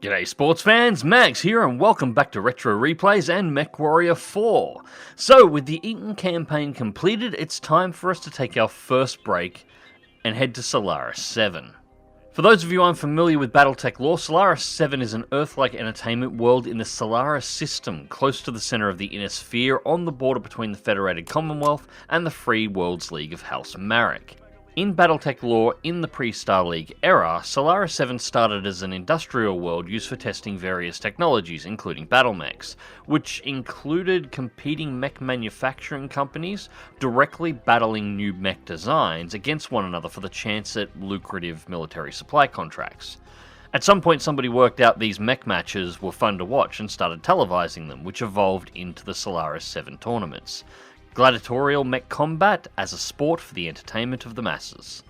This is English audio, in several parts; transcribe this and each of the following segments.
G'day sports fans, Max here and welcome back to Retro Replays and MechWarrior 4. So with the Eton campaign completed, it's time for us to take our first break and head to Solaris 7. For those of you unfamiliar with Battletech lore, Solaris 7 is an Earth-like entertainment world in the Solaris system, close to the centre of the Inner Sphere on the border between the Federated Commonwealth and the Free Worlds League of House Marek. In Battletech lore, in the pre-Star League era, Solaris 7 started as an industrial world used for testing various technologies, including battle mechs, which included competing mech manufacturing companies directly battling new mech designs against one another for the chance at lucrative military supply contracts. At some point somebody worked out these mech matches were fun to watch and started televising them, which evolved into the Solaris 7 tournaments. Gladiatorial mech combat as a sport for the entertainment of the masses.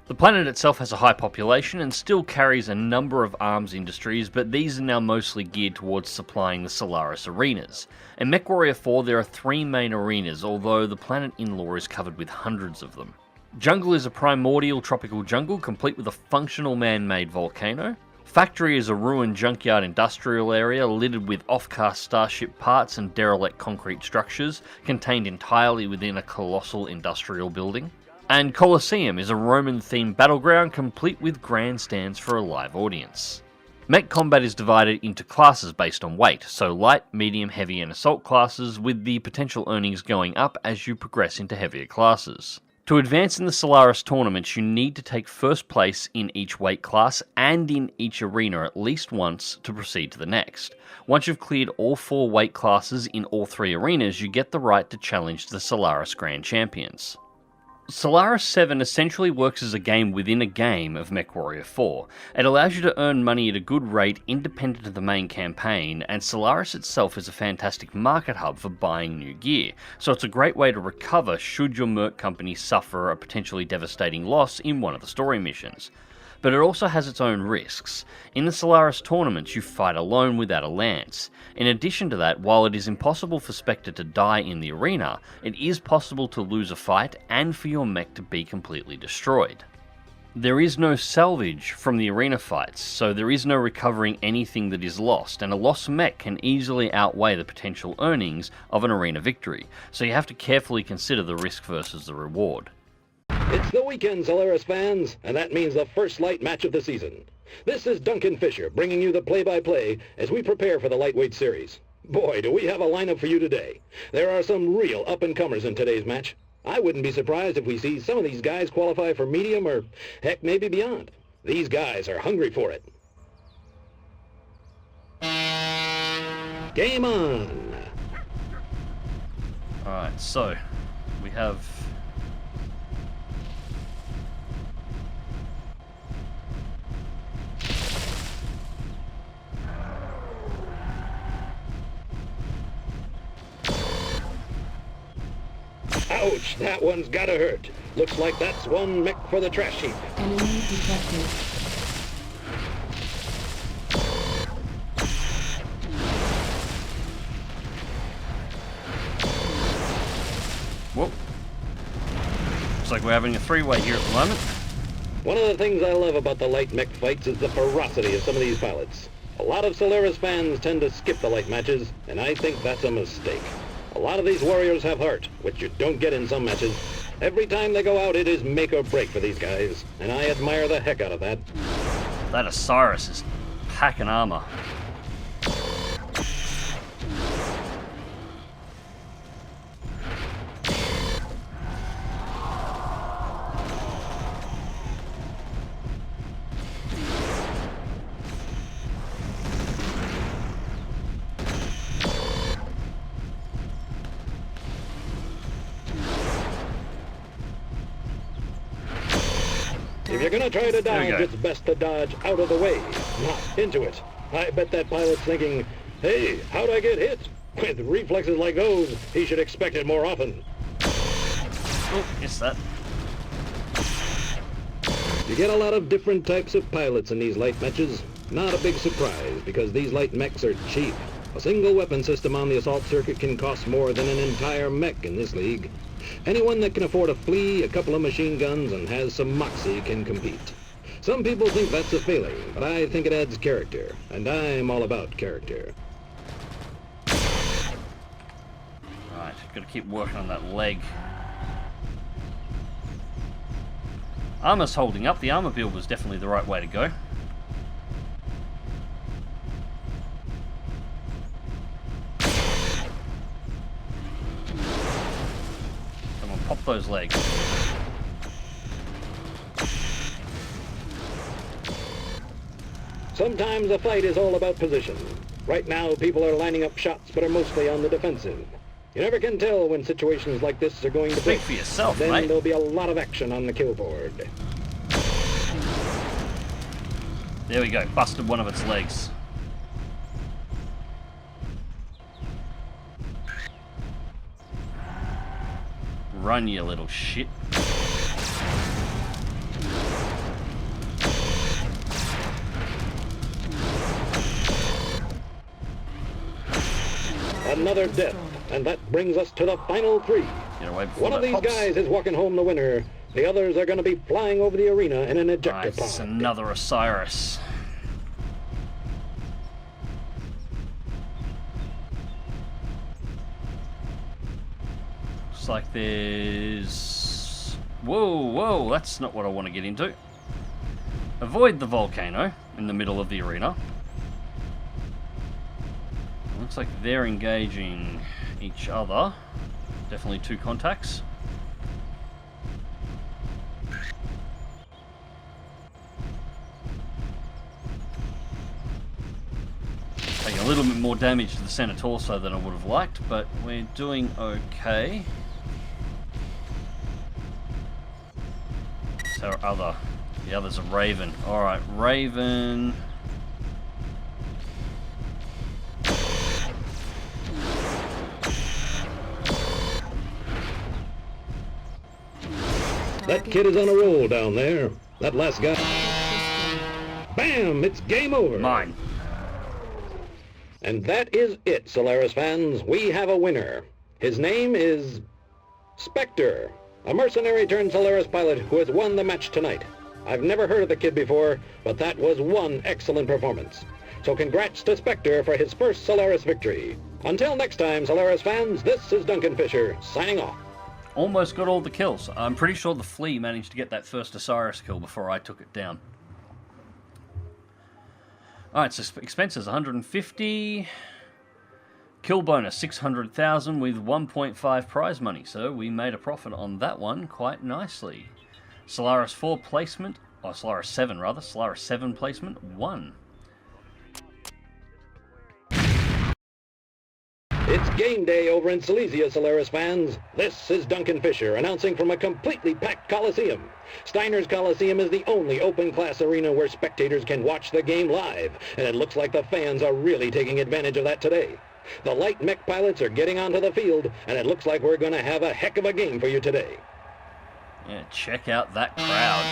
The planet itself has a high population and still carries a number of arms industries, but these are now mostly geared towards supplying the Solaris arenas. In MechWarrior 4 there are 3 main arenas, although the planet in lore is covered with hundreds of them. Jungle is a primordial tropical jungle complete with a functional man-made volcano. Factory is a ruined junkyard industrial area littered with off-cast starship parts and derelict concrete structures contained entirely within a colossal industrial building. And Colosseum is a Roman-themed battleground complete with grandstands for a live audience. Mech combat is divided into classes based on weight, so light, medium, heavy and assault classes, with the potential earnings going up as you progress into heavier classes. To advance in the Solaris tournaments, you need to take first place in each weight class and in each arena at least once to proceed to the next. Once you've cleared all 4 weight classes in all 3 arenas, you get the right to challenge the Solaris Grand Champions. Solaris 7 essentially works as a game within a game of MechWarrior 4. It allows you to earn money at a good rate independent of the main campaign, and Solaris itself is a fantastic market hub for buying new gear, so it's a great way to recover should your merc company suffer a potentially devastating loss in one of the story missions. But it also has its own risks. In the Solaris tournaments, you fight alone without a lance. In addition to that, while it is impossible for Spectre to die in the arena, it is possible to lose a fight and for your mech to be completely destroyed. There is no salvage from the arena fights, so there is no recovering anything that is lost, and a lost mech can easily outweigh the potential earnings of an arena victory, so you have to carefully consider the risk versus the reward. It's the weekend, Solaris fans, and that means the first light match of the season. This is Duncan Fisher bringing you the play-by-play as we prepare for the lightweight series. Boy, do we have a lineup for you today. There are some real up-and-comers in today's match. I wouldn't be surprised if we see some of these guys qualify for medium or, heck, maybe beyond. These guys are hungry for it. Game on! Alright, so we have Ouch, that one's gotta hurt. Looks like that's one mech for the trash heap. Enemy detected. Whoa. Looks like we're having a 3-way here at the moment. One of the things I love about the light mech fights is the ferocity of some of these pilots. A lot of Solaris fans tend to skip the light matches, and I think that's a mistake. A lot of these warriors have heart, which you don't get in some matches. Every time they go out, it is make or break for these guys, and I admire the heck out of that. That Osiris is packing armor. If you're gonna try to dodge, it's best to dodge out of the way, not into it. I bet that pilot's thinking, hey, how'd I get hit? With reflexes like those, he should expect it more often. Oh, missed that. You get a lot of different types of pilots in these light matches. Not a big surprise, because these light mechs are cheap. A single weapon system on the assault circuit can cost more than an entire mech in this league. Anyone that can afford a flea, a couple of machine guns, and has some moxie can compete. Some people think that's a failing, but I think it adds character, and I'm all about character. Right, gotta keep working on that leg. Armor's holding up. The armor build was definitely the right way to go. Come on, pop those legs. Sometimes a fight is all about position. Right now, people are lining up shots, but are mostly on the defensive. You never can tell when situations like this are going to Speak break. for yourself, Then mate. there'll be a lot of action on the kill board. There we go. Busted one of its legs. Run, you little shit. Another death, and that brings us to the final three. Get away before One of that these pops. guys is walking home the winner. The others are going to be flying over the arena in an ejector Right, it's pod. another Osiris. Looks like there's... Whoa, that's not what I want to get into. Avoid the volcano in the middle of the arena. Looks like they're engaging each other. Definitely two contacts. Taking a little bit more damage to the center torso than I would have liked, but we're doing okay. So the other's a Raven. Alright, Raven. That kid is on a roll down there. That last guy. Bam! It's game over. Mine. And that is it, Solaris fans. We have a winner. His name is Spectre, a mercenary turned Solaris pilot who has won the match tonight. I've never heard of the kid before, but that was one excellent performance. So congrats to Spectre for his first Solaris victory. Until next time, Solaris fans, this is Duncan Fisher, signing off. Almost got all the kills. I'm pretty sure the Flea managed to get that first Osiris kill before I took it down. Alright, so expenses 150. Kill bonus 600,000 with 1.5 prize money. So we made a profit on that one quite nicely. Solaris 4 placement, or Solaris 7 rather, Solaris 7 placement 1. It's game day over in Silesia, Solaris fans. This is Duncan Fisher announcing from a completely packed Coliseum. Steiner's Coliseum is the only open-class arena where spectators can watch the game live, and it looks like the fans are really taking advantage of that today. The light mech pilots are getting onto the field, and it looks like we're going to have a heck of a game for you today. Yeah, check out that crowd.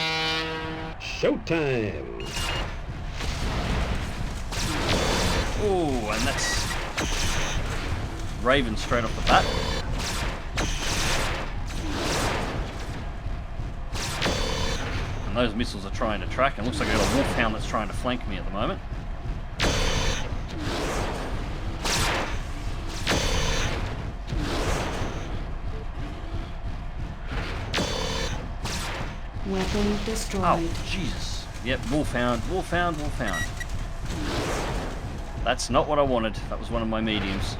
Showtime! Ooh, and that's Raven straight off the bat. And those missiles are trying to track, and looks like I got a Wolfhound that's trying to flank me at the moment. Weapon destroyed. Oh, Jesus. Yep, Wolfhound. That's not what I wanted. That was one of my mediums.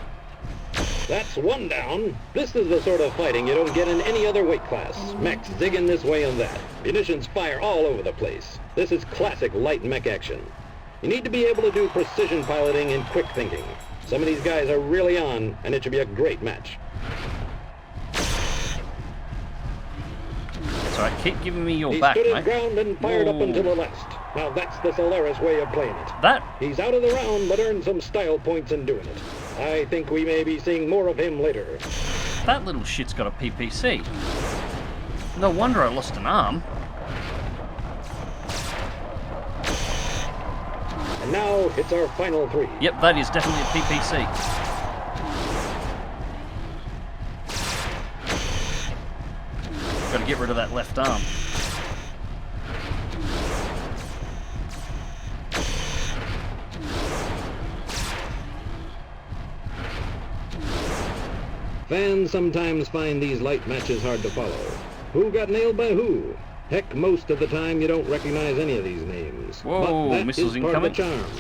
That's one down. This is the sort of fighting you don't get in any other weight class. Mechs zigging this way and that. Munitions fire all over the place. This is classic light mech action. You need to be able to do precision piloting and quick thinking. Some of these guys are really on, and it should be a great match. That's alright, keep giving me your He back, stood his mate. ground and fired up Whoa. until the last. Now that's the Solaris way of playing it. That, He's out of the round, but earned some style points in doing it. I think we may be seeing more of him later. that little shit's got a PPC. No wonder I lost an arm. And now it's our final three. Yep, that is definitely a PPC. Got to get rid of that left arm. Fans sometimes find these light matches hard to follow. Who got nailed by who? Heck, most of the time you don't recognize any of these names. Whoa, but that missiles is part of the incoming. charm.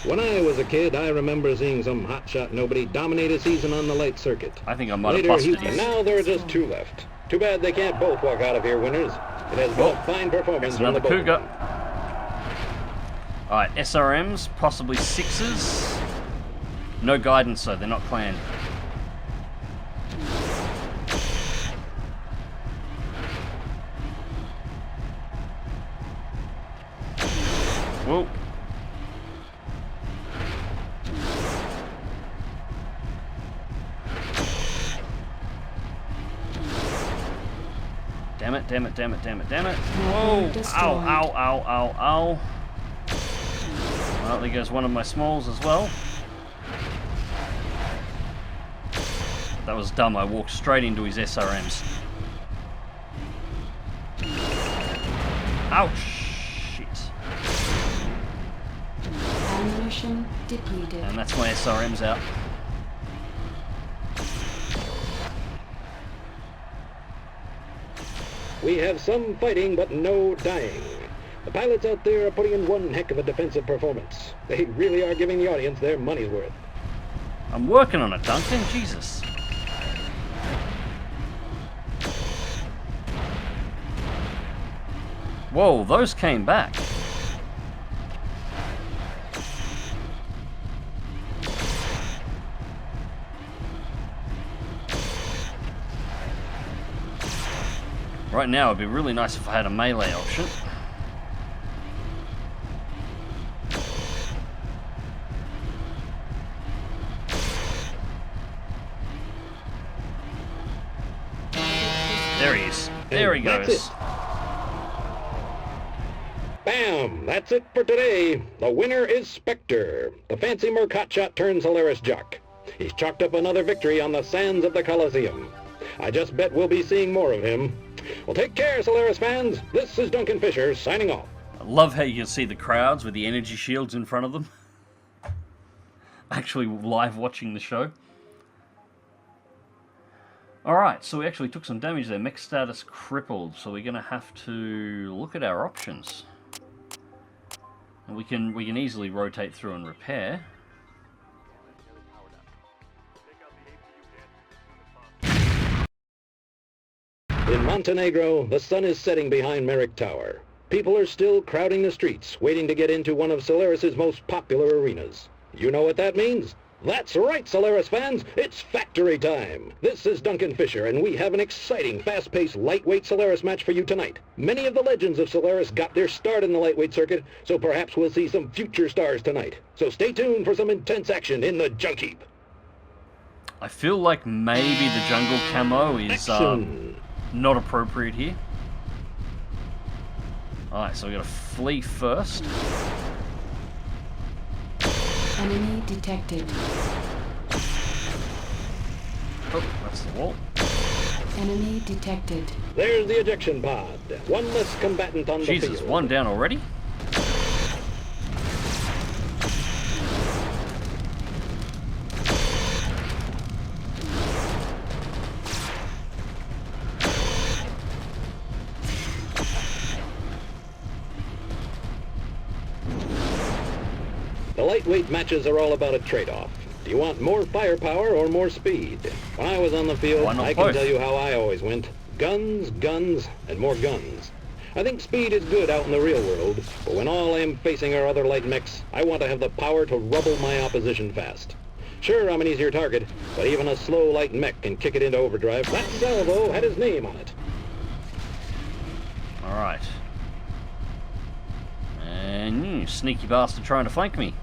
When I was a kid, I remember seeing some hotshot nobody dominate a season on the light circuit. I think I might have Later, busted and you. now there are just 2 left. Too bad they can't both walk out of here winners. It has been a fine performance There's from the another both of Cougar. them. Alright, SRMs, possibly 6s. No guidance though, they're not planned. Whoa. Damn it, damn it, damn it, damn it, damn it. Whoa! Ow, ow, ow, ow, ow. Well, there goes one of my smalls as well. That was dumb, I walked straight into his SRMs. Ouch! Shit. Ammunition depleted. And that's my SRMs out. We have some fighting, but no dying. The pilots out there are putting in one heck of a defensive performance. They really are giving the audience their money's worth. I'm working on it, Duncan. Jesus. Whoa, those came back. Right now, it'd be really nice if I had a melee option. There he is. There he That's goes. it. Bam! That's it for today. The winner is Spectre, the fancy Merc hotshot turned Solaris jock. He's chalked up another victory on the sands of the Coliseum. I just bet we'll be seeing more of him. Well, take care, Solaris fans. This is Duncan Fisher signing off. I love how you can see the crowds with the energy shields in front of them. Actually live watching the show. Alright, so we actually took some damage there. Mech status crippled, so we're going to have to look at our options. And we can easily rotate through and repair. In Montenegro, the sun is setting behind Merrick Tower. People are still crowding the streets, waiting to get into one of Solaris's most popular arenas. You know what that means? That's right, Solaris fans, it's factory time. This is Duncan Fisher, and we have an exciting, fast-paced, lightweight Solaris match for you tonight. Many of the legends of Solaris got their start in the lightweight circuit, so perhaps we'll see some future stars tonight. So stay tuned for some intense action in the junk heap. I feel like maybe the jungle camo is Action. not appropriate here. Alright, so we gotta flee first. Enemy detected. Oh, that's the wall. Enemy detected. There's the ejection pod. One less combatant on the Jesus, field. one down already? The lightweight matches are all about a trade-off. Do you want more firepower or more speed? When I was on the field, Why not I can both? tell you how I always went. Guns, guns, and more guns. I think speed is good out in the real world, but when all I'm facing are other light mechs, I want to have the power to rubble my opposition fast. Sure, I'm an easier target, but even a slow light mech can kick it into overdrive. That salvo had his name on it. Alright. And you sneaky bastard trying to flank me.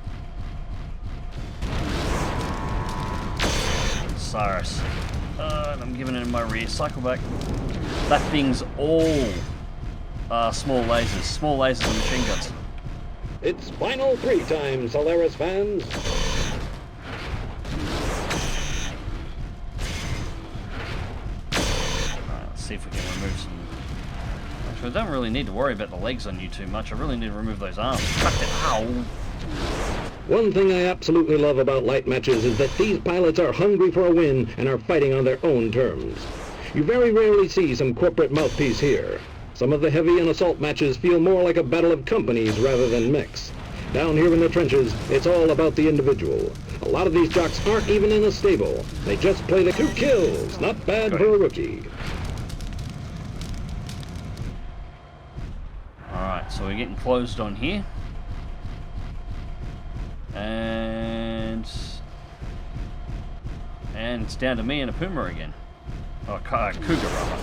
Cyrus. And I'm giving it in my rear. Cycle back. That thing's all small lasers. Small lasers and machine guns. It's final 3 time, Solaris fans. Alright, let's see if we can remove some... Actually, I don't really need to worry about the legs on you too much. I really need to remove those arms. Fuck it. Ow! One thing I absolutely love about light matches is that these pilots are hungry for a win and are fighting on their own terms. You very rarely see some corporate mouthpiece here. Some of the heavy and assault matches feel more like a battle of companies rather than mechs. Down here in the trenches, it's all about the individual. A lot of these jocks aren't even in a stable. They just play the 2 kills. Not bad for a rookie. Alright, so we're getting closed on here. And it's down to me and a Puma again. Oh, Cougar rather.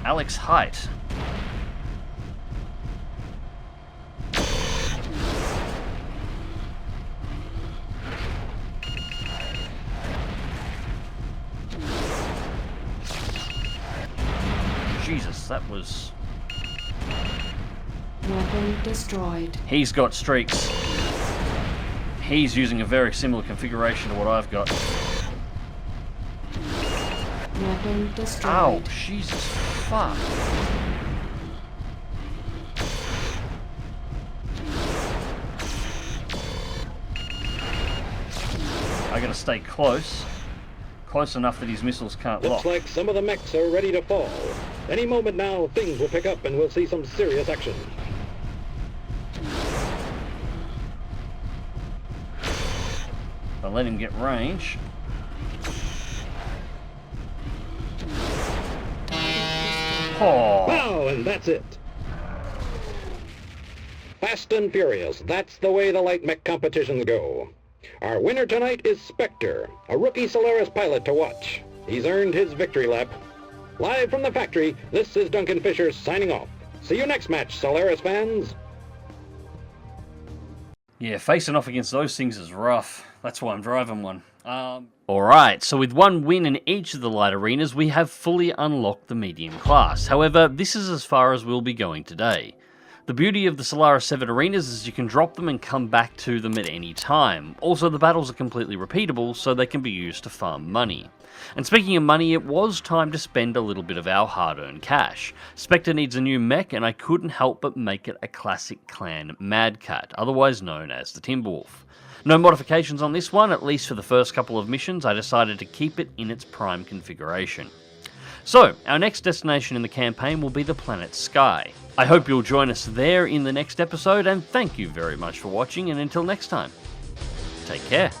Alex Height. Jesus, that was... Weapon destroyed. He's got streaks. He's using a very similar configuration to what I've got. Weapon destroyed. Ow, Jesus, fuck. I gotta stay close. Close enough that his missiles can't Looks lock. like some of the mechs are ready to fall. Any moment now, things will pick up and we'll see some serious action. I let him get range. Oh, Wow, and that's it. Fast and furious, that's the way the light mech competitions go. Our winner tonight is Spectre, a rookie Solaris pilot to watch. He's earned his victory lap. Live from the factory, this is Duncan Fisher signing off. See you next match, Solaris fans. yeah, facing off against those things is rough. That's why I'm driving one. Alright, so with one win in each of the light arenas, we have fully unlocked the medium class. However, this is as far as we'll be going today. The beauty of the Solaris 7 arenas is you can drop them and come back to them at any time. Also, the battles are completely repeatable, so they can be used to farm money. And speaking of money, it was time to spend a little bit of our hard-earned cash. Spectre needs a new mech, and I couldn't help but make it a classic clan Mad Cat, otherwise known as the Timberwolf. No modifications on this one, at least for the first couple of missions. I decided to keep it in its prime configuration. So, our next destination in the campaign will be the planet Sky. I hope you'll join us there in the next episode, and thank you very much for watching, and until next time, take care.